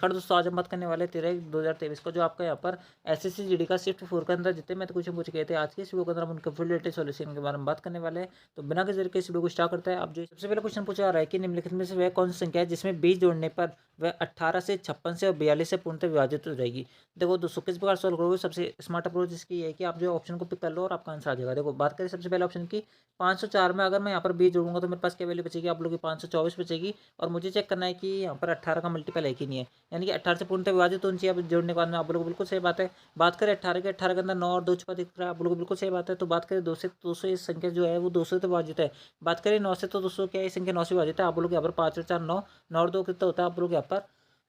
खैर दोस्तों, आज हम बात करने वाले 13/1/2023 को जो आपका यहाँ पर एसएससी जीडी का शिफ्ट 4 के अंदर जितने मैथ क्वेश्चन पूछे गए थे, आज के इस वीडियो के अंदर हम उनके फुल डिटेल सॉल्यूशन के बारे में बात करने वाले हैं। तो बिना किसी तरीके इस वीडियो को स्टार्ट करते हैं। आप जो सबसे पहले क्वेश्चन पूछा आ रहा है कि निम्नलिखित में से वह कौन सी संख्या है जिसमें 20 जोड़ने पर वह 18 से 56 से और 42 से पूर्णतः विभाजित हो जाएगी। देखो दोस्तों, किस प्रकार सॉल्व करोगे, सबसे स्मार्ट अप्रोच इसकी है कि आप जो ऑप्शन को पिक कर लो और आपका आंसर आ जाएगा। देखो बात करें सबसे पहले ऑप्शन की, 504 में अगर मैं यहाँ पर 20 जोड़ूंगा तो मेरे पास क्या वैल्यू बचेगी, आप लोग की 524 बचेगी। और मुझे चेक करना है कि यहाँ पर 18 का मल्टीपल है कि नहीं है, यानी कि 18 से पूर्णतः विभाजित होनी चाहिए। अब जोड़ने के बाद में आप लोग बिल्कुल सही बात है। बात करें 18 के, 18 के अंदर 9 और 2 छुपा दिख रहा है, आप लोग बिल्कुल सही बात है। तो बात करें 2 से, 200 ये संख्या जो है वो 200 से विभाजित है। बात करें 9 से, तो दोस्तों क्या है, ये संख्या 9 से विभाजित है। आप लोग यहाँ पर 5 और 4 9, 9 और 2 कितना होता है, आप लोग यहाँ पर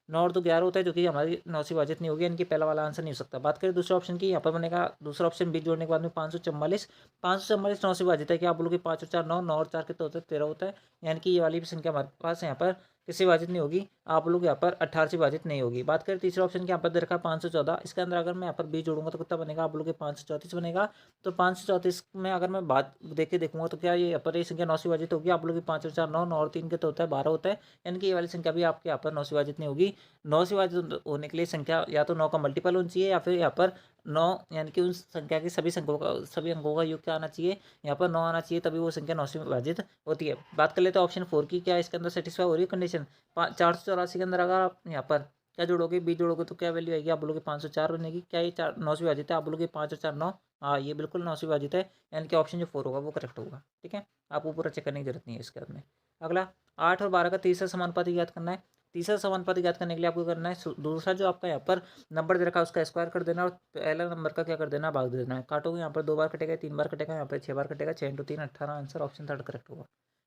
9 और 2 11 होता है, जो कि हमारी 9 से विभाजित नहीं होगी, यानी कि पहला वाला आंसर नहीं हो सकता। बात करें दूसरे ऑप्शन की, यहाँ पर बनेगा दूसरा ऑप्शन 20 जोड़ने के बाद में 544, 544 9 से विभाजित है। क्या आप लोग 5 और 4 9, 9 और 4 कितना होता है, 13 होता है, यानी कि ये वाली भी संख्या हमारे पास यहाँ पर किससे विभाजित नहीं होगी, आप लोग यहाँ पर 18 से विभाजित नहीं होगी। बात करें तीसरे ऑप्शन की, यहाँ पर दे रखा है 514, इसके अंदर अगर मैं यहाँ पर 20 जोड़ूंगा तो कितना बनेगा, आप लोग 534 बनेगा। तो 534 में अगर मैं बात देख के देखूंगा तो क्या ये यहाँ पर ये संख्या 9 से विभाजित होगी, आप लोग 5 और 4 9, 9 और 3 कितना होता है, 12 होता है, यानी कि ये वाली संख्या भी आपके यहाँ पर 9 से विभाजित नहीं होगी। 9 से विभाजित होने के लिए संख्या या तो 9 का मल्टीपल होना चाहिए, या फिर यहाँ पर 9 यानी कि उस संख्या के सभी अंकों का योग क्या आना चाहिए, यहाँ पर 9 आना चाहिए, तभी वो संख्या 9 से विभाजित होती है। बात कर लेते हैं ऑप्शन 4 की, क्या इसके अंदर सेटिस्फाई हो रही है कंडीशन। 484 के अंदर अगर आप यहाँ पर क्या जोड़ोगे, 20 जोड़ोगे तो क्या वैल्यू आएगी, आप बोलोगे 504 बनेगी। क्या ये 4 9 से विभाजित है, आप बोलोगे 5 और 4 9, हाँ ये बिल्कुल 9 से विभाजित है, यानी कि ऑप्शन जो 4 होगा वो करेक्ट होगा। ठीक है, आपको पूरा चेक करने की जरूरत नहीं है इसके बाद में। अगला 8 और 12 का तीसरा समानुपाती ज्ञात करना है। तीसरा समानुपाती ज्ञात करने के लिए आपको करना है, दूसरा जो आपका यहाँ पर नंबर दे रखा है उसका स्क्वायर कर देना और पहला नंबर का क्या कर देना, भाग दे देना है। काटोगे यहाँ पर 2 बार कटेगा, 3 बार कटेगा, यहाँ पर 6 बार कटेगा, 6 × 3 18, आंसर ऑप्शन 3 करेक्ट होगा।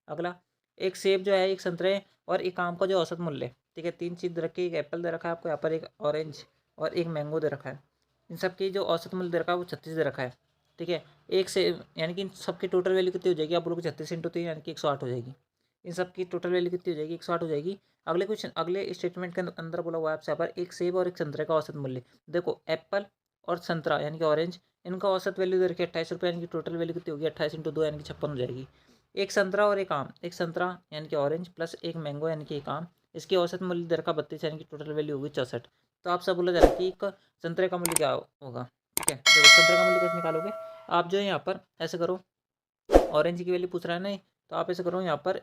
अगला, एक सेब जो है, एक संतरे और एक आम का जो औसत मूल्य, ठीक है, 3 चीज़ दे रखी है, एक एप्पल दे रखा है आपको यहाँ पर, एक ऑरेंज और एक मैंगो दे रखा है। इन सब की जो औसत मूल्य दे रखा है वो 36 दे रखा है। ठीक है, एक से यानी कि इन सबकी टोटल वैल्यू कितनी हो जाएगी, आप लोग 36 × 3 यानी कि 108 हो जाएगी। इन सब की टोटल वैल्यू कितनी हो जाएगी, 108 हो जाएगी। अगले क्वेश्चन, अगले स्टेटमेंट के अंदर बोला हुआ है आपसे यहाँ पर, एक सेब और एक संतरे का औसत मूल्य। देखो एप्पल और संतरा यानी कि ऑरेंज, इनका औसत वैल्यू दे रखी है 28 रुपये, यानी कि टोटल वैल्यू कितनी होगी, 28 × 2 यानी कि 56 हो जाएगी। एक संतरा और एक आम, एक संतरा यानी कि ऑरेंज प्लस एक मैंगो यानी कि एक आम, इसकी औसत मूल्य दर का 32 यानी कि टोटल वैल्यू होगी 64। तो आपसे बोला जा रहा है कि एक संतरे का मूल्य क्या होगा। ठीक है, देखो संतरे का मूल्य कैसे निकालोगे, आप जो है यहाँ पर ऐसे करो, ऑरेंज की वैल्यू पूछ रहा है नहीं, तो आप ऐसे करो यहाँ पर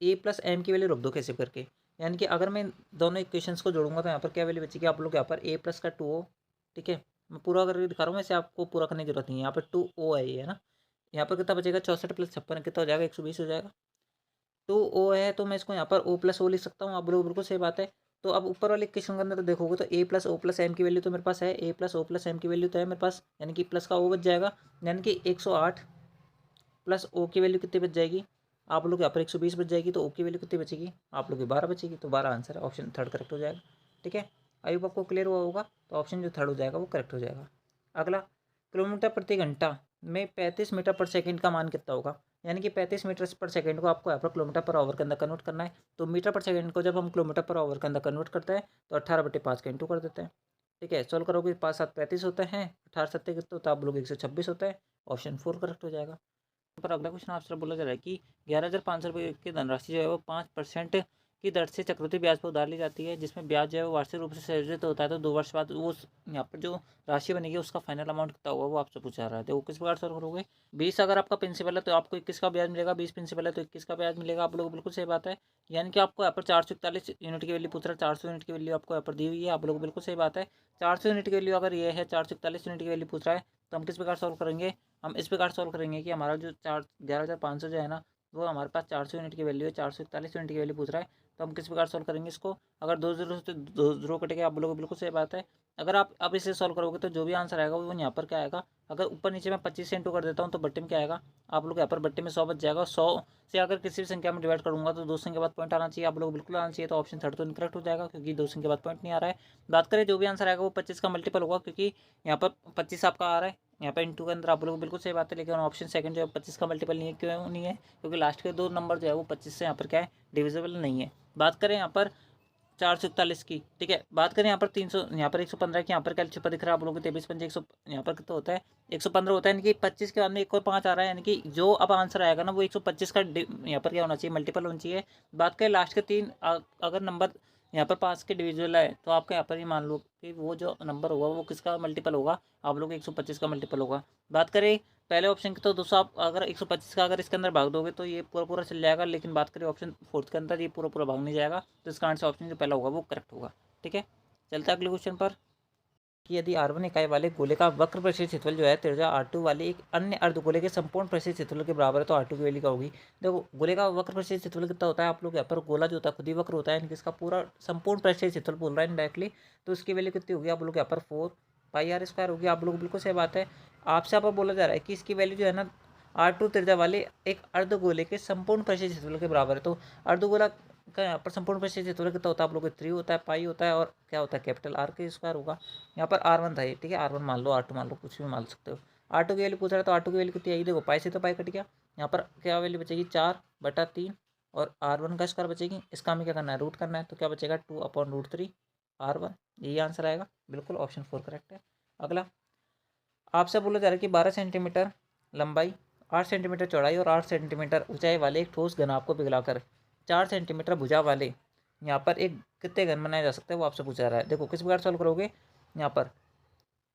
ए प्लस एम की वैल्यू रख दो कैसे करके, यानी कि अगर मैं दोनों इक्वेशंस को जोड़ूंगा तो यहाँ पर क्या वैल्यू बचेगी, आप लोग यहाँ पर ए प्लस का 2o, ठीक है, मैं पूरा करके दिखा रहा हूँ, वैसे आपको पूरा करने की जरूरत नहीं है। यहाँ पर 2o है ये, है ना, यहाँ पर कितना बचेगा, 64 + 56 कितना हो जाएगा, 120 हो जाएगा। 2o है तो मैं इसको यहाँ पर o + o लिख सकता हूँ, आप लोग बिल्कुल सही बात है। तो अब ऊपर वाले इक्वेशन के अंदर तो देखोगे तो a + o + m की वैल्यू तो मेरे पास है, a + o + m की वैल्यू तो है मेरे पास, यानी कि प्लस का o बच जाएगा, यानी कि 108 प्लस o की वैल्यू कितनी बच जाएगी, आप लोग यहाँ पर 120 बच जाएगी, तो o की वैल्यू कितनी बचेगी, आप लोग की 12 बचेगी, तो 12 आंसर है, ऑप्शन 3 करेक्ट हो जाएगा। ठीक है, आई होप आपको क्लियर हुआ होगा, तो ऑप्शन जो 3 हो जाएगा वो करेक्ट हो जाएगा। अगला, किलोमीटर प्रति घंटा में 35 मीटर पर सेकंड का मान कितना होगा, यानी कि 35 मीटर पर सेकंड को आपको यहाँ पर किलोमीटर पर आवर के अंदर कन्वर्ट करना है। तो मीटर पर सेकंड को जब हम किलोमीटर पर आवर के अंदर कन्वर्ट करते हैं तो 18/5 का इंटू कर देते हैं। ठीक है, सोल्व करोगे 5 7 35 होते हैं, 18 7 कितने होता है, आप लोग 126 होता है, ऑप्शन 4 करेक्ट हो जाएगा। पर अगला क्वेश्चन आपसे बोला जा रहा है कि 11,500 रुपये की धनराशि जो है वो 5% की दर से चक्रवृद्धि ब्याज पर उधार ली जाती है, जिसमें ब्याज जो है वो वार्षिक रूप से सृजित होता है। तो 2 वर्ष बाद वो यहाँ पर जो राशि बनेगी उसका फाइनल अमाउंट कितना होगा वो आपसे पूछा रहा है। तो वो किस प्रकार सॉल्व करोगे, 20 अगर आपका प्रिंसिपल है तो आपको 21 का ब्याज मिलेगा, 20 प्रिंसिपल है तो 21 का ब्याज मिलेगा, आप लोग बिल्कुल सही बात है। यानी कि आपको यहाँ पर 441 यूनिट की वैल्यू पूछ रहा है, 400 यूनिट की वैल्यू आपको यहाँ पर दी हुई है, आप लोग बिल्कुल सही बात है। 400 यूनिट की वैल्यू अगर ये है, 441 यूनिट की वैल्यू पूछ रहा है, तो हम किस प्रकार सॉल्व करेंगे, हम इस प्रकार सॉल्व करेंगे कि हमारा जो 11,500 जो है ना, वो हमारे पास 400 यूनिट की वैल्यू है, 441 यूनिट की वैल्यू पूछ रहा है, तो हम किस प्रकार सॉल्व करेंगे इसको, अगर 2 जीरो से 2 जीरो कटेंगे, आप लोगों को बिल्कुल सही बात है। अगर आप अब इसे सॉल्व करोगे तो जो भी आंसर आएगा वो यहाँ पर क्या आएगा, अगर ऊपर नीचे मैं 25 से इंटू कर देता हूँ तो बट्टे में क्या आएगा, आप लोग यहाँ पर बट्टे में 100 बच जाएगा। 100 से अगर किसी भी संख्या में डिवाइड करूँगा तो 2 संख्या के बाद पॉइंट आना चाहिए, आप लोग बिल्कुल आना चाहिए, तो ऑप्शन 3 तो इनकरेक्ट हो जाएगा क्योंकि 2 संख्या के बाद पॉइंट नहीं आ रहा है। बात करें जो भी आंसर आएगा वो 25 का मल्टीपल होगा, क्योंकि यहाँ पर 25 आपका आ रहा है, यहाँ पर इंटू के अंदर आप लोग बिल्कुल सही बात है, लेकिन ऑप्शन सेकंड जो है 25 का मल्टीपल नहीं है, क्यों नहीं है, क्योंकि लास्ट के 2 नंबर जो है वो 25 से यहाँ पर क्या है, डिविजिबल नहीं है। बात करें यहाँ पर 441 की, ठीक है, बात करें यहाँ पर 300, यहाँ पर 115 की, यहाँ पर क्या छुपा दिख रहा है आप लोगों को, 23 पंजे 100, यहाँ पर कितना होता है 115 होता है, यानी कि 25 के बाद में 1 और 5 आ रहा है, यानी कि जो अब आंसर आएगा ना वो 125 का यहाँ पर क्या होना चाहिए, मल्टीपल होना चाहिए। बात करें लास्ट के 3 अगर नंबर यहाँ पर 5 के डिविजिबल है, तो आपके यहाँ पर ये मान लो कि वो जो नंबर होगा वो किसका मल्टीपल होगा, आप लोग 125 का मल्टीपल होगा। बात करें पहले ऑप्शन की, तो दोस्तों आप अगर 125 का अगर इसके अंदर भाग दोगे तो ये पूरा पूरा चल जाएगा, लेकिन बात करें ऑप्शन फोर्थ के अंदर ये पूरा पूरा भाग नहीं जाएगा, तो इसका आंसर ऑप्शन जो पहला होगा वो करेक्ट होगा। ठीक है, चलता है अगले क्वेश्चन पर कि यदि R1 इकाई वाले गोले का वक्र परिक्षेत्र क्षेत्रफल जो है त्रिज्या R2 वाले एक अन्य अर्धगोले के संपूर्ण परिक्षेत्र क्षेत्रफल के बराबर है, तो R2 की वैल्यू क्या होगी। देखो गोले का वक्र परिक्षेत्र क्षेत्रफल कितना होता है, आप लोग यहाँ पर गोला जो होता है खुद ही वक्र होता है, इनका इसका पूरा संपूर्ण परिक्षेत्र क्षेत्रफल बोल रहा है डायरेक्टली, तो उसकी वैल्यू कितनी होगी, आप लोग यहाँ पर 4πr² होगी। आप लोग बिल्कुल सही बात है, आपसे यहाँ पर बोला जा रहा है कि इसकी वैल्यू जो है ना R2 त्रिज्या वाले एक अर्धगोले के संपूर्ण परिक्षेत्र क्षेत्रफल के बराबर है, तो अर्धगोला का यहाँ पर संपूर्ण परिक्षेत्र क्षेत्रफल कितना होता है, आप लोग 3 होता है, पाई होता है, और क्या होता है कैपिटल R के स्क्वायर होगा। यहाँ पर R1 था ये, ठीक है, R1 मान लो, R2 मान लो, कुछ भी मान सकते हो। R2 की वैल्यू पूछ रहा है, तो R2 की वैल्यू कितनी आई, देखो पाई से तो पाई कट गया, यहाँ पर क्या वैल्यू बचेगी 4/3, और R1 का स्क्वायर बचेगी, इसका हमें क्या करना है, रूट करना है, तो क्या बचेगा 2/√3 R1, यही आंसर आएगा, बिल्कुल ऑप्शन 4 करेक्ट है। अगला आपसे बोला जा रहा है कि 12 सेंटीमीटर लंबाई, 8 सेंटीमीटर चौड़ाई और 8 सेंटीमीटर ऊंचाई वाले एक ठोस घनाभ को पिघलाकर 4 सेंटीमीटर भुजा वाले यहाँ पर एक कितने घन बनाया जा सकता है, वो आपसे पूछा रहा है। देखो किस प्रकार सॉल्व करोगे, यहाँ पर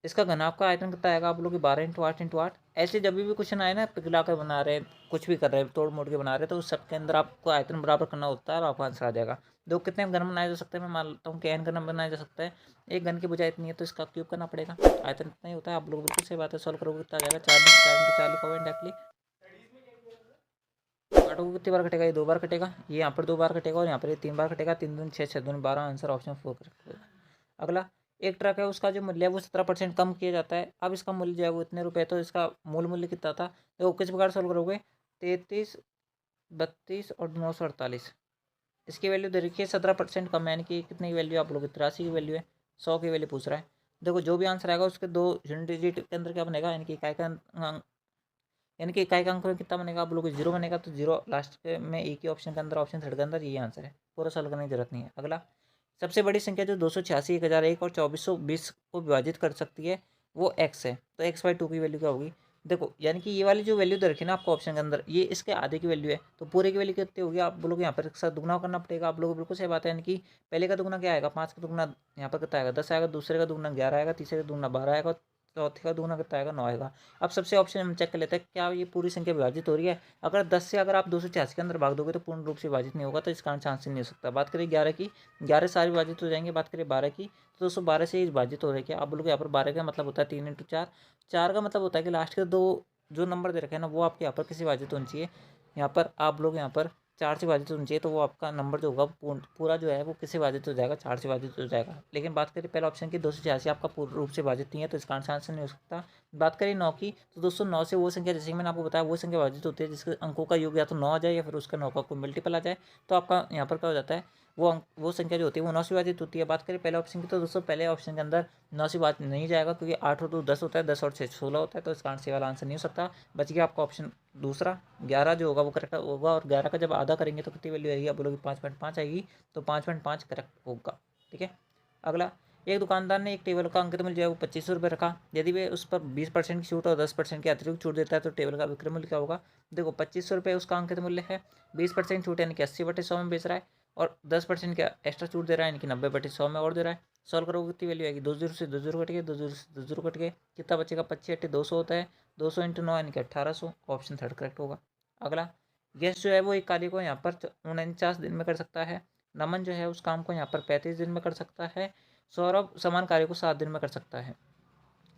इसका घनाभ का आयतन कितना आएगा, आप लोग 12 × 8 × 8। ऐसे जब भी क्वेश्चन आए ना पिघला कर बना रहे हैं, कुछ भी कर रहे हैं, तोड़ मोड़ के बना रहे हैं, तो उस सबके अंदर आपको आयतन बराबर करना होता है और आपका आंसर आ जाएगा। दो कितने घन बनाया जा सकते हैं, मैं मान लेता हूँ कि n घन बनाया जा सकता है, एक घन की भुजा इतनी है तो इसका क्यूब करना पड़ेगा, आयतन इतना ही होता है। आप लोग बिल्कुल सही बात है, सॉल्व करोगे कितना आ जाएगा, 4 × 4 लिखा हुआ है काटोगे कितनी बार कटेगा, ये 2 बार कटेगा, ये यहाँ पर 2 बार कटेगा और यहाँ पर ये 3 बार कटेगा, 3 दूनी 6, 6 दूनी 12, आंसर ऑप्शन 4 करेक्ट होगा। अगला एक ट्रक है, उसका जो मूल्य है वो 17% कम किया जाता है, अब इसका मूल्य जो है वो इतने रुपए, तो इसका मूल मूल्य कितना था, तो किस प्रकार सॉल्व करोगे, 33, 32 और 948, इसकी वैल्यू दे रखी है 17% कम, यानी कि कितनी की वैल्यू, आप लोग 83 की वैल्यू है, 100 की वैल्यू पूछ रहा है। देखो जो भी आंसर आएगा उसके 2 यूनिट डिजिट के अंदर क्या बनेगा, यानी कि इकाई का यानी कि इकाई का अंक में कितना बनेगा, आप लोग 0 बनेगा, तो 0 लास्ट में एक ही ऑप्शन के अंदर, ऑप्शन थर्ड के अंदर यही आंसर है, पूरा सॉल्व करने की जरूरत नहीं है। अगला सबसे बड़ी संख्या जो 286, 1001 और 2420 को विभाजित कर सकती है वो x है, तो x/2 की वैल्यू क्या होगी। देखो यानी कि ये वाली जो वैल्यू दे रखी है ना आपको ऑप्शन के अंदर, ये इसके आधे की वैल्यू है, तो पूरे की वैल्यू कितनी होगी, आप बोलोगे यहाँ पर एक साथ दुगना करना पड़ेगा, आप लोग बिल्कुल सही बात है, यानी कि पहले का दुगना क्या आएगा, 5 का दुगना यहाँ पर कितना आएगा 10 आएगा, दूसरे का दुगना 11 आएगा, तीसरे का दुगना 12 आएगा, चौथे का दुगना कितना आएगा 9 आएगा। अब सबसे ऑप्शन हम चेक कर लेते हैं क्या ये पूरी संख्या विभाजित हो रही है, अगर 10 से अगर आप 286 के अंदर भाग दोगे तो पूर्ण रूप से विभाजित नहीं होगा, तो इसका चांस ही नहीं हो सकता। बात करें 11 की, 11 सारी विभाजित हो जाएंगे। बात करें 12 की, तो दोस्तों 12 से ही विभाजित हो रही है, आप लोग यहाँ पर 12 का मतलब होता है 3 × 4, 4 का मतलब होता है कि लास्ट के 2 जो नंबर दे रखे हैं ना वो आपके यहाँ पर किसी विभाजित होनी चाहिए, यहाँ पर आप लोग यहाँ पर 4 से विभाजित होनी चाहिए, तो वो आपका नंबर जो होगा पूरा जो है वो किससे विभाजित हो जाएगा, 4 से विभाजित हो जाएगा। लेकिन बात करें पहले ऑप्शन की 286 आपका पूर्ण रूप से विभाजित नहीं है, तो इसका आंसर नहीं हो सकता। बात करें 9 की, तो दोस्तों 9 से वो संख्या, जैसे कि मैंने आपको बताया, वो संख्या विभाजित होती है जिसके अंकों का योग या तो 9 आ जाए या फिर उसका 9 का कोई मल्टीपल आ जाए, तो आपका यहाँ पर क्या हो जाता है, वो संख्या जो होती है वो 9 से विभाजित होती है। बात करें पहले ऑप्शन की, तो दोस्तों पहले ऑप्शन के अंदर 9 से विभाजित नहीं जाएगा, क्योंकि 8 और 2 10 होता है, 10 और 6 16 होता है, तो इसका आंसर वाला आंसर नहीं हो सकता। बच गया आपका ऑप्शन दूसरा 11 जो होगा वो करेक्ट होगा, और 11 का जब आधा करेंगे तो कितनी वैल्यू आएगी, आप बोलोगे 5.5 आएगी, तो 5.5 करेक्ट होगा। ठीक है, अगला एक दुकानदार ने एक टेबल का अंकित मूल्य जो है वो 2500 रुपये रखा, यदि वे उस पर 20% की छूट और 10% की अतिरिक्त छूट देता है तो टेबल का विक्रय मूल्य क्या होगा। देखो 2500 रुपये उसका अंकित मूल्य है, 20% छूट यानी कि 80/100 में बेच रहा है, और 10% का एक्स्ट्रा छूट दे रहा है यानी कि 90/100 में और दे रहा है। सॉल्व करोगे कितनी वैल्यू आएगी, 2 0 से 2 0 कट गए, 2 0 से 2 0 कट गए, कितना बचेगा, 25 8 200 होता है, 200 × 9 यानी कि 1800, ऑप्शन थर्ड करेक्ट होगा। अगला गेस्ट जो है वो एक कार्य को यहाँ पर 49 दिन में कर सकता है, नमन जो है उस काम को यहाँ पर 35 दिन में कर सकता है, सौरभ समान कार्य को 7 दिन में कर सकता है।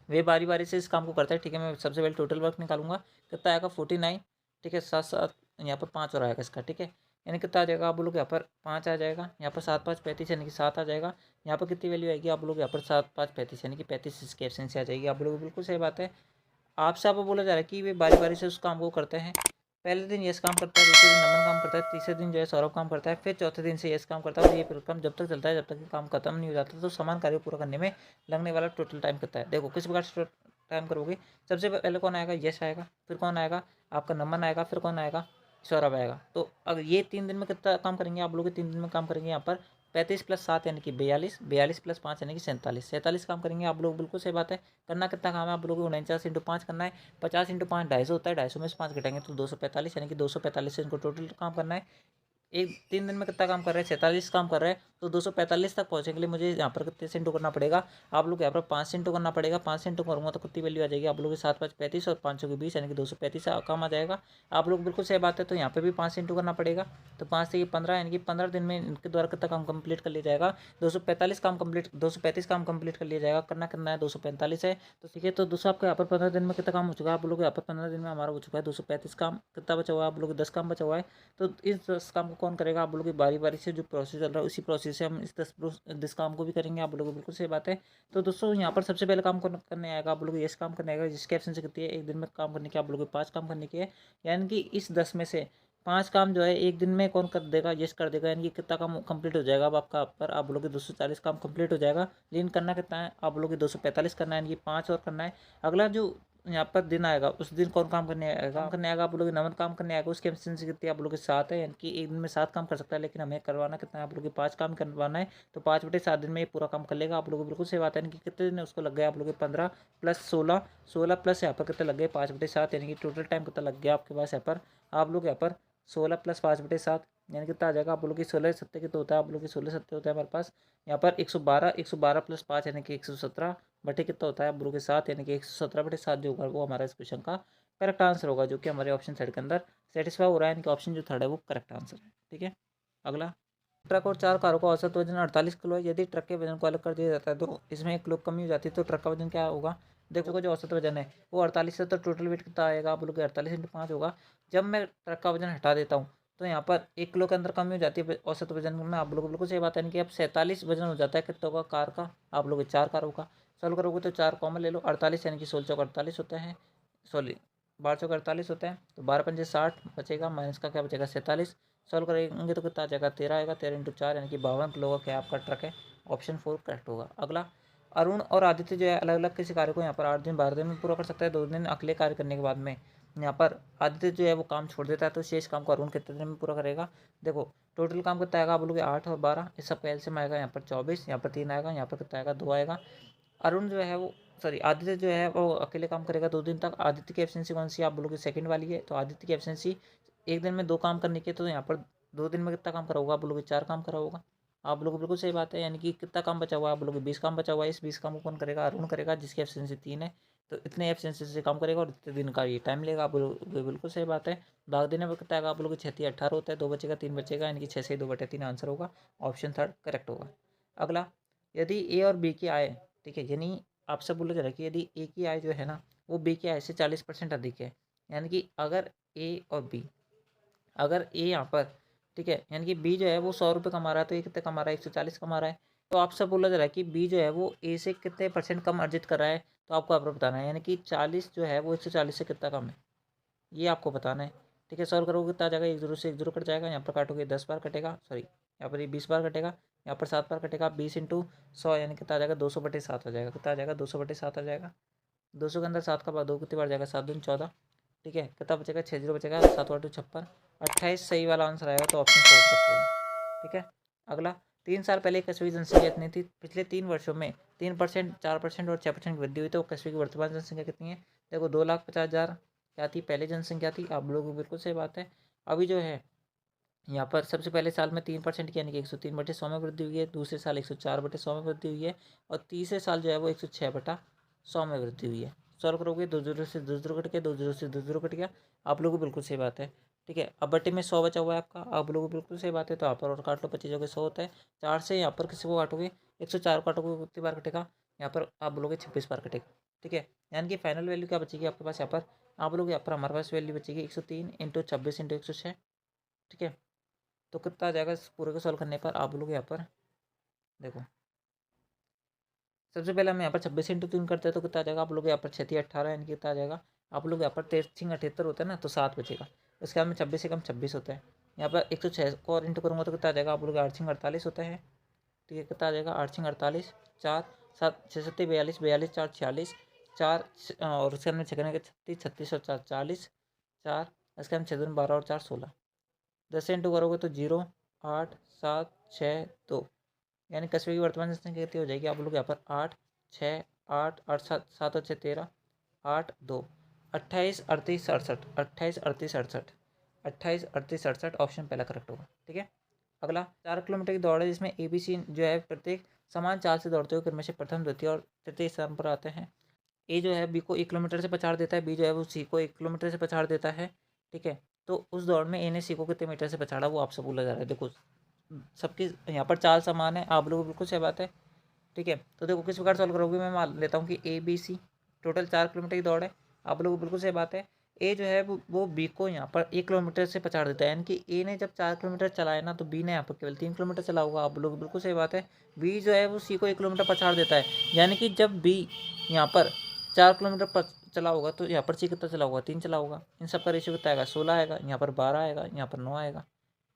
वे बारी बारी से इस काम को करता है। ठीक है, मैं सबसे पहले टोटल वर्क निकालूंगा, कितना आएगा 49। ठीक है, 7 7 यहाँ पर 5 और आएगा इसका। ठीक है, यानी कितना आ जाएगा, आप लोग यहाँ पर 5 आ जाएगा, यहाँ पर 7 5 35 यानी कि 7 आ जाएगा। यहाँ पर कितनी वैल्यू आएगी, आप लोग यहाँ पर 7 5 35 यानी कि 35 इसकी एब्सेंस आ जाएगी। आप लोग बिल्कुल सही बात है, आपसे आपको बोला जा रहा है कि वे बारी बारी से उस काम को करते हैं। पहले दिन यश काम करता है, दूसरे दिन नमन काम करता है, तीसरे दिन जो है सौरभ काम करता है, फिर चौथे दिन से यश काम करता है, और ये क्रम जब तक चलता है जब तक काम खत्म नहीं हो जाता। तो समान कार्य पूरा करने में लगने वाला टोटल टाइम कितना है। देखो किस प्रकार से टाइम करोगे, सबसे पहले कौन आएगा, यश आएगा, फिर कौन आएगा आपका नमन आएगा, फिर कौन आएगा सौरभ आएगा। तो अगर ये 3 दिन में कितना काम करेंगे, आप लोग 3 दिन में काम करेंगे यहाँ पर 35 + 7 यानी कि 42, 42 + 5 यानी कि 47, 47 काम करेंगे आप लोग। बिल्कुल सही बात है, करना कितना काम है, आप लोगों को 49 × 5 करना है, 50 × 5 250 होता है, 250 में से 5 घटाएंगे तो 245 यानी कि 245 से इनको टोटल काम करना है। एक 3 दिन में कितना काम कर रहे हैं, 47 काम कर रहे हैं, तो 245 तक पहुँचने के लिए मुझे यहाँ पर कितने से इंटू करना पड़ेगा, आप लोग यहाँ पर 5 से इंटू करना पड़ेगा। 5 से इंटू करूँगा तो कितनी वैल्यू आ जाएगी आप लोग के 7×5 = 35 और 5 के 20 यानी कि 235 कम आ जाएगा। आप लोग बिल्कुल सही बात है। तो यहाँ पे भी 5 से इंटू करना पड़ेगा। तो 5 से ये 15 यानी कि 15 दिन में इनके द्वारा कितना काम कंप्लीट कर लिया जाएगा, 235 काम कंप्लीट कर लिया जाएगा। करना है 245 है। तो ठीक है, तो दोस्तों आपको यहाँ पर 15 दिन में कितना काम हो चुका है, आप लोग यहाँ पर 15 दिन में हमारा हो चुका है 235 काम। कितना बचा हुआ है आप लोग 10 काम बचा हुआ है। तो इस 10 काम को कौन करेगा, आप लोग की बारी बारी से जो प्रोसेस चल रहा है उसी प्रोसेस से हम इस 10 काम को भी करेंगे। आप लोगों को बिल्कुल सही बात है। तो दोस्तों यहाँ पर सबसे पहले काम करने आएगा आप लोग ये काम करने आएगा, जिसकी एफिशिएंसी कितनी है, एक दिन में काम करने की आप लोगों को 5 काम करने की है। यानी कि इस 10 में से 5 काम जो है एक दिन में कौन कर देगा, यस कर देगा। यानी कि कितना काम कंप्लीट हो जाएगा अब आपका पर आप लोग 240 काम कंप्लीट हो जाएगा। लेकिन करना कितना है, आप लोग 245 करना है, यानी कि 5 और करना है। अगला जो यहाँ पर दिन आएगा उस दिन कौन काम करने आएगा आप लोग 9 काम करने आएगा। उसकी एफिशिएंसी कितनी है आप लोग के 7 है। यानी कि एक दिन में 7 काम कर सकता है, लेकिन हमें करवाना कितना है, आप लोग 5 काम करवाना है। तो 5/7 दिन में ये पूरा काम कर लेगा। आप लोग बिल्कुल सही बात है। यानी कि कितने दिन उसको लग गया आप लोग 15 + 16, 16 प्लस यहाँ पर कितने लग गए 5/7, यानी कि टोटल टाइम कितना लग गया आपके पास यहाँ पर, आप लोग यहाँ पर 16 + 5/7 यानी कितना आ जाएगा आप लोग की 16 कितना होता है, आप लोग की 16 होता है हमारे पास यहाँ पर 112 + 5 यानी कि 117 बटे कितना होता है आप लोग के 7 यानी कि 117/7 जो होगा वो हमारा इस क्वेश्चन का करेक्ट आंसर होगा, जो कि हमारे ऑप्शन थर्ड के अंदर सेटिस्फाई हो रहा है। यानी कि ऑप्शन जो थर्ड है वो करेक्ट आंसर है। ठीक है, अगला ट्रक और 4 कारों का औसत वजन 48 किलो है। यदि ट्रक के वजन को अलग कर दिया जाता है तो इसमें 1 किलो कमी हो जाती है, तो ट्रक का वजन क्या होगा। देखो जो औसत वजन है वो 48 है, तो टोटल वेट कितना आएगा आप लोग 48 × 5 होगा। जब मैं ट्रक का वजन हटा देता हूँ तो यहाँ पर 1 किलो के अंदर कमी हो जाती है औसत वजन में। आप लोग बिल्कुल सही बात है। यानी कि अब 47 वजन हो जाता है कितनों का, कार का, आप लोग 4 कारों का। सॉल्व करोगे तो 4 कॉमन ले लो, 48 यानी कि 16×48 होता है, सॉरी 12×48 होता है। तो 12×5 = 60 बचेगा, माइनस का क्या बचेगा 47। सॉल्व करेंगे तो कितना आ जाएगा 13 आएगा। 13 × 4 यानी कि 52 किलो का क्या आपका ट्रक है। ऑप्शन 4 करेक्ट होगा। अगला अरुण और आदित्य जो है अलग अलग किसी कार्य को यहाँ पर 8 दिन 12 दिन में पूरा कर सकता है। 2 दिन अकेले कार्य करने के बाद में यहाँ पर आदित्य जो है वो काम छोड़ देता है, तो शेष काम को अरुण कितने दिन में पूरा करेगा। देखो टोटल काम कितना आएगा आप लोग 8 और 12, इस सब का एलसीएम आएगा यहाँ पर 24, यहाँ पर 3 आएगा, यहाँ पर कितना आएगा 2 आएगा। अरुण जो है वो सॉरी आदित्य जो है वो अकेले काम करेगा 2 दिन तक। आदित्य की एफिशिएंसी कौन सी है आप लोगों की सेकंड वाली है। तो आदित्य की एफिशिएंसी एक दिन में 2 काम करने की, तो यहाँ पर 2 दिन में कितना काम करा होगा आप लोगों 4 काम करा होगा। आप लोग बिल्कुल सही बात है। यानी कि कितना काम बचा हुआ है आप लोगों 20 काम बचा हुआ है। इस 20 काम को कौन करेगा, अरुण करेगा, जिसकी एफिशिएंसी 3 है। तो इतने एफिशिएंसी से काम करेगा और इतने दिन का ये टाइम लेगा। आप लोग बिल्कुल सही बात है। भाग देने में कितना आएगा आप लोग 6 × 18 होता है, 2 बचेगा 3 बचेगा, यानी कि 6 से 2/3 आंसर होगा। ऑप्शन थर्ड करेक्ट होगा। अगला यदि ए और बी की आय, ठीक है, यानी आपसे बोला जा रहा है कि यदि ए की आय जो है ना वो बी की आय से 40% अधिक है। यानी कि अगर ए और बी, अगर ए यहाँ पर, ठीक है, यानी कि बी जो है वो 100 रुपये कमा रहा है, तो ये कितने कमा रहा है 140 कमा रहा है। तो आपसे बोला जा रहा है कि बी जो है वो ए से कितने % कम अर्जित कर रहा है। तो आपको यहाँ पर बताना है, यानी कि 40 जो है वो 140 से कितना कम है, ये आपको बताना है। ठीक है, सॉल्व करोगे कितना आ जाएगा, 1 0 से 1 0 कट जाएगा। यहाँ पर काटोगे 10 बार कटेगा, सॉरी यहाँ पर ये 20 बार कटेगा, यहाँ पर 7 बार कटेगा। 20 × 100 यानी कितना आ जाएगा 200/7 आ जाएगा। कितना आ जाएगा 200/7 आ जाएगा। 200 के अंदर 7 का भाग 2 कितनी बार जाएगा, 7 दूनी 14। ठीक है, कितना बचेगा 6 0 बचेगा, 7 8 56, 28 सही वाला आंसर आएगा। तो ऑप्शन 4 सकते हैं। ठीक है, अगला 3 साल पहले कस्बे की जनसंख्या कितनी थी। पिछले 3 वर्षों में 3%, 4% और 6% की वृद्धि हुई। तो कस्बे की वर्तमान जनसंख्या कितनी है। देखो 2,50,000 क्या थी पहले जनसंख्या थी। आप लोगों को बिल्कुल सही बात है। अभी जो है यहाँ पर सबसे पहले साल में 3% की यानी कि 103/100 में वृद्धि हुई है। दूसरे साल 104/100 में वृद्धि हुई है। और तीसरे साल जो है वो 106/100 में वृद्धि हुई है। सॉल्व करोगे 2 0 से 2 0 कट गया, 2 0 से 2 0 कट गया। आप लोगों को बिल्कुल सही बात है। ठीक है, अब बटे में 100 बचा हुआ है आपका। आप लोगों को बिल्कुल सही बात है। तो यहाँ पर और काट लो, 25 हो गए 100 होता है। 4 से यहाँ पर किसी को काटोगे 104 काटोगे कितनी बार कटेगा, यहाँ पर आप बोलोगे 26 बार कटेगा। ठीक है, यानी कि फाइनल वैल्यू क्या बचेगी आपके पास, यहाँ पर आप लोग यहाँ पर हमारे पास वैल्यू बचेगी 103 × 26 × 106। ठीक है, तो कितना आ जाएगा इस पूरे को सॉल्व करने पर। आप लोग यहाँ पर देखो सबसे पहले हम यहाँ पर 26 × 3 करते हैं, तो कितना आ जाएगा आप लोग यहाँ पर 6 × 18 यानी कि कितना आ जाएगा आप लोग यहाँ पर 13 × 78 होता है ना, तो 7 बचेगा। उसके बाद में 26 से कम 26 होता है। यहाँ पर 106 को और इंटू करूँगा तो कितना आ जाएगा आप लोग 8 × 48 होता है। ठीक है, कितना आ जाएगा 8 × 48, 4 7 6 7 42, 42 4 46, 4 और उसके अंदर 6 36, 36 और 4 40, 4 इसके अंदर 6 12 और 4 16। 10 से इंटू करोगे तो 0 8 7 6 2, यानी कस्बे की वर्तमान जनसंख्या कितनी हो जाएगी आप लोग यहाँ पर 8 6 8 8 7 7 और 6 13, 8 2 28 38 68, 28 38 68, 28 38 68 ऑप्शन पहला करेक्ट होगा। ठीक है, अगला 4 किलोमीटर की दौड़ है जिसमें ए बी सी जो है प्रत्येक समान चाल से दौड़ते हुए क्रम से प्रथम, द्वितीय और तृतीय स्थान पर आते हैं। ए जो है बी को 1 किलोमीटर से पछाड़ देता है, बी जो है वो सी को 1 किलोमीटर से पछाड़ देता है। ठीक है, तो उस दौड़ में ए ने सी को कितने मीटर से पछाड़ा वो आपसे बोला जा रहा है। देखो सबकी यहाँ पर चाल समान है, आप लोग बिल्कुल सही बात है। ठीक है, तो देखो किस प्रकार सॉल्व करोगे, मैं मान लेता हूँ कि A B C total 4 kilometre की दौड़ है, आप लोग बिल्कुल सही बात है। ए जो है वो बी को यहाँ पर 1 किलोमीटर से पछाड़ देता है, यानी कि ए ने जब 4 किलोमीटर चलाया ना तो बी ने यहाँ पर केवल 3 किलोमीटर चला होगा, आप लोग बिल्कुल सही बात है। बी जो है वो सी को 1 किलोमीटर पछाड़ देता है, यानी कि जब बी यहाँ पर 4 किलोमीटर चला होगा तो यहाँ पर सी कितना चला होगा, 3 चला होगा। इन सब का रेशियो कितना आएगा, 16 आएगा, यहाँ पर 12 आएगा, यहाँ पर 9 आएगा।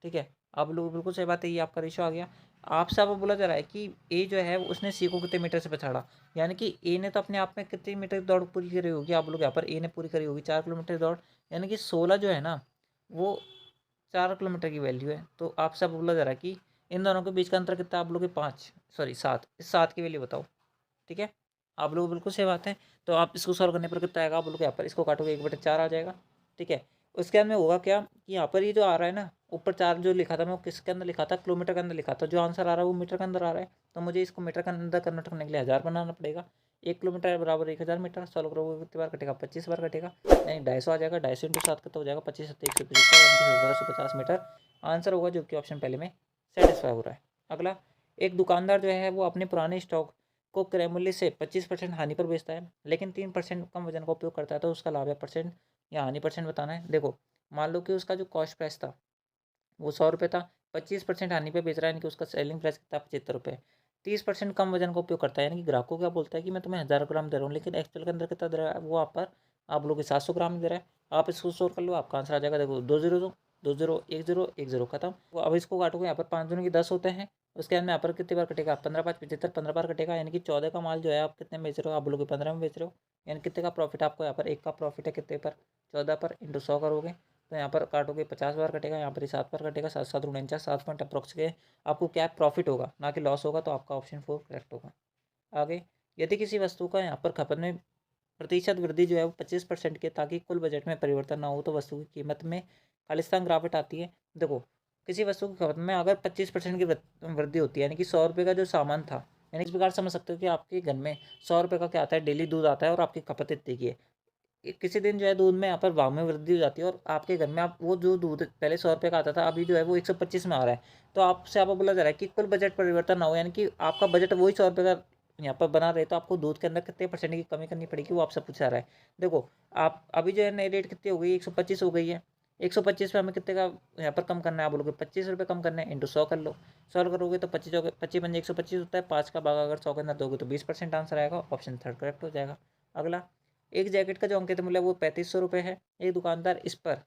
ठीक है, आप लोग बिल्कुल सही बात है, ये आपका रेशियो आ गया। आपसे अब बोला जा रहा है कि ए जो है उसने सी को कितने मीटर से पछाड़ा, यानी कि ए ने तो अपने आप में कितने मीटर की दौड़ पूरी करी होगी, आप लोग यहाँ पर ए ने पूरी करी होगी 4 किलोमीटर की दौड़, यानी कि 16 जो है ना वो 4 किलोमीटर की वैल्यू है। तो आपसे अब बोला जा रहा है कि इन दोनों के बीच का अंतर कितना, आप लोग के 5 सॉरी 7, इस 7 की वैल्यू बताओ। ठीक है, आप लोग बिल्कुल सही बात है। तो आप इसको सॉल्व करने पर कितना आएगा, आप लोग यहाँ पर इसको काटोगे 1/4 आ जाएगा। ठीक है, उसके बाद में होगा क्या कि यहाँ पर ये जो आ रहा है ना ऊपर 4 जो लिखा था मैं वो किसके अंदर लिखा था, किलोमीटर के अंदर लिखा था, जो आंसर आ रहा है वो मीटर के अंदर आ रहा है। तो मुझे इसको मीटर के अंदर कन्वर्ट करने के लिए 1000 बनाना पड़ेगा। 1 किलोमीटर बराबर 1000 मीटर, सॉल्व करोगे कितनी बार कटेगा, 25 बार कटेगा, यानी 250 आ जाएगा। 250 इंटू 7 कितना हो जाएगा, 25 7 175 1750 मीटर आंसर होगा, जो कि ऑप्शन पहले में सेटिस्फाई हो रहा है। अगला, एक दुकानदार जो है वो अपने पुराने स्टॉक को क्रय मूल्य से 25% हानि पर बेचता है, लेकिन 3% कम वजन का उपयोग करता है, तो उसका लाभ या परसेंट या हानि परसेंट बताना है। देखो मान लो कि उसका जो कॉस्ट प्राइस था वो 100 रुपये था, 25% हानि पे बेच रहा है, यानी कि उसका सेलिंग प्राइस कितना 75 रुपये। 30% कम वजन का उपयोग करता है, यानी कि ग्राहक को क्या बोलता है कि मैं तुम्हें 1000 ग्राम दे रहा हूँ, लेकिन एक्चुअल के अंदर कितना दे रहा है वो आप पर आप लोग 700 ग्राम दे रहा है। आप इसको स्टोर कर लो, आपका आंसर आ जाएगा। देखो 2 0 2 0 1 0 1 0 खत्म। अब इसको काटोगे, यहाँ पर 5 दूनी की 10 होते हैं, उसके बाद में यहाँ पर कितनी बार कटेगा, 15 5 75 15 बार कटेगा, यानी कि 14 का माल जो है आप कितने में बेच रहे हो, आप लोग 15 में बेच रहे हो, यानी कितने का प्रॉफिट आपको यहाँ पर एक का प्रॉफिट है कितने पर 14 पर इंटू 100 करोगे, तो यहाँ पर काटोगे 50 बार कटेगा, यहाँ पर ही 7 बार कटेगा, 7 7 49 7 पॉइंट अप्रोक्स के आपको क्या प्रॉफिट होगा ना कि लॉस होगा, तो आपका ऑप्शन 4 करेक्ट होगा। आगे, यदि किसी वस्तु का यहाँ पर खपत में प्रतिशत वृद्धि जो है वो 25% के ताकि कुल बजट में परिवर्तन ना हो तो वस्तु की कीमत में खालिस्तान गिरावट आती है। देखो किसी वस्तु की खपत में अगर 25% की वृद्धि होती है, यानी कि 100 रुपये का जो सामान था, यानी इस प्रकार समझ सकते हो कि आपके घर में 100 रुपये का क्या आता है, डेली दूध आता है और आपकी खपत इतनी की है। किसी दिन जो है दूध में यहाँ पर भाव में वृद्धि हो जाती है और आपके घर में आप वो जो दूध पहले 100 रुपये का आता था अभी जो है वो 125 में आ रहा है, तो आपसे आपको बोला जा रहा है कि कुल बजट परिवर्तन ना हो, यानी कि आपका बजट वही 100 रुपये का यहाँ पर बना रहे, तो आपको दूध के अंदर कितने परसेंट की कमी करनी पड़ेगी वो आपसे पूछा रहा है। देखो आप अभी जो है नई रेट कितनी हो गई, 125 हो गई है, 125 में हमें कितने का यहाँ पर कम करना है, आप बोलोगे 25 रुपये कम करना है, इंटू 100 कर लो, सॉल्व करोगे तो 25 25 बन 125 होता है, 5 का भाग अगर 100 के अंदर दोगे तो 20% आंसर आएगा, ऑप्शन 3 करेक्ट हो जाएगा। अगला, एक जैकेट का जो अंकित मूल्य है वो 3500 रुपये है, एक दुकानदार इस पर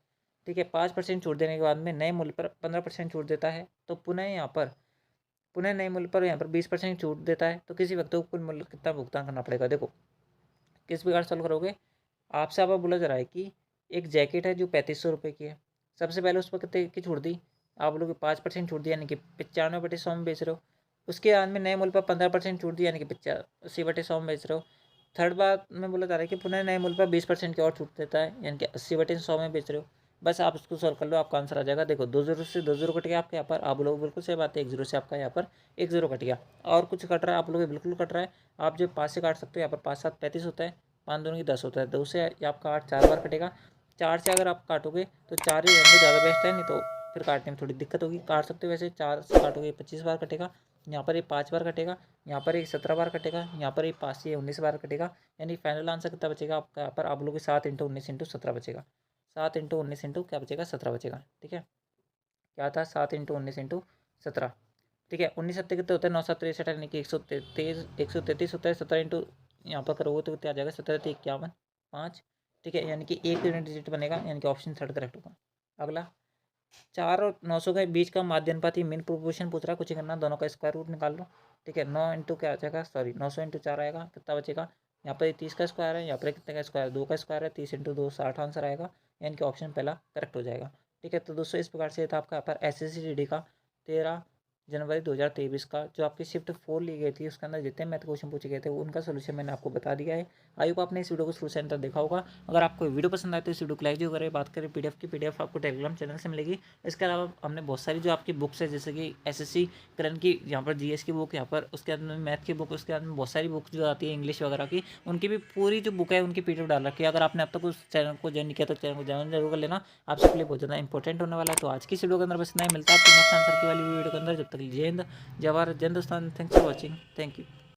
ठीक है 5% छूट देने के बाद में नए मूल्य पर 15% छूट देता है, तो पुनः नए मूल्य पर यहाँ पर 20% छूट देता है, तो किसी व्यक्ति को कुल मूल्य कितना भुगतान करना पड़ेगा। देखो किस प्रकार सॉल्व करोगे, आपसे आप बोला जा रहा है कि एक जैकेट है जो 3500 रुपये की है, सबसे पहले उस पर कितने की छूट दी, आप लोग 5% छूट दिया, यानी कि 95/100 में बेच रहे हो। उसके बाद में नए मूल्य पर 15% छूट दिया, यानी कि 85/100 में बेच रहे हो। थर्ड बात में बोला जा रहा है कि पुनः नए मूल्य पर 20% की और छूट देता है, यानी कि 80/100 में बेच रहे हो। बस आप इसको सॉल्व कर लो, आपका आंसर आ जाएगा। देखो 2 0 से 2 0 कट गया आपके यहाँ पर, आप लोग बिल्कुल सही बात है, 1 0 से आपका यहाँ पर 1 0 कट गया, और कुछ कट रहा है आप लोग बिल्कुल कट रहा है। आप जो 5 से काट सकते हो, यहाँ पर 5 7 35 होता है, 5 दूनी की 10 होता है, 2 से आपका 8 4 बार कटेगा, 4 से अगर आप काटोगे तो 4 ही रहेंगे, ज़्यादा बेस्ट है, नहीं तो फिर काटने में थोड़ी दिक्कत होगी। काट सकते हो वैसे, 4 से काटोगे 25 बार कटेगा, यहाँ पर ये 5 बार कटेगा, यहाँ पर एक 17 बार कटेगा, यहाँ पर एक 5 से 19 बार कटेगा, यानी फाइनल आंसर कितना बचेगा आपका यहाँ पर, आप लोग 7 इंटू 19 इंटू 17 बचेगा, 7 इंटू 19 इंटू क्या बचेगा 17 बचेगा। ठीक है, क्या था 7 इंटू 19 इंटू 17। ठीक है, 19 सत्ते कितने होते हैं, 9 7 63, यानी कि 133 होता है, 17 इंटू यहाँ पर करोगे तो कितने आ जाएगा, 17 3 51 5। ठीक है, यानी कि एक यूनिट डिजिट बनेगा, यानी कि ऑप्शन 3 करेक्ट होगा। अगला, 4 और 900 के बीच का माध्यानुपाती मीन प्रोपोर्शन पूछ रहा है, कुछ नहीं करना, दोनों का स्क्वायर रूट निकाल लो। ठीक है, 9 इंटू क्या आ जाएगा, सॉरी 900 इंटू 4 आएगा, कितना बचेगा, यहाँ पर 30 का स्क्वायर है, यहाँ पर कितने का स्क्वायर, 2 का स्क्वायर है, 30 इंटू 2 60 आंसर आएगा, यानी कि ऑप्शन पहला करेक्ट हो जाएगा। ठीक है, तो दोस्तों इस प्रकार से था आपका यहाँ पर SSCGD का 13 जनवरी 2023 का जो आपकी शिफ्ट 4 ली गई थी उसके अंदर जितने मैथ क्वेश्चन पूछे गए थे उनका सोल्यूशन मैंने आपको बता दिया है। आई होप आपने इस वीडियो को शुरू से अंत तक देखा होगा। अगर आपको वीडियो पसंद आए तो इस वीडियो को लाइक जो करें। बात करें पीडीएफ की, पीडीएफ आपको टेलीग्राम चैनल से मिलेगी। इसके अलावा हमने बहुत सारी जो आपकी बुक्स है जैसे कि एसएससी करंट की, यहाँ पर जीएस की बुक, यहाँ पर उसके अंदर मैथ की बुक, उसके अंदर बहुत सारी बुक्स जो आती है इंग्लिश वगैरह की, उनकी भी पूरी जो बुक है उनकी पीडीएफ डाल रखी है। अगर आपने अब तक उस चैनल को ज्वाइन नहीं किया तो चैनल को ज्वाइन जरूर कर लेना, आप सबके लिए बहुत ज़्यादा इंपॉर्टेंट होने वाला है। तो आज की इस वीडियो के अंदर बस इतना ही, मिलता है आपको नेक्स्ट आंसर की वाली वीडियो के अंदर। जब तक जय हिंद, जय भारत, जय Hindustan. Thanks for watching, thank you.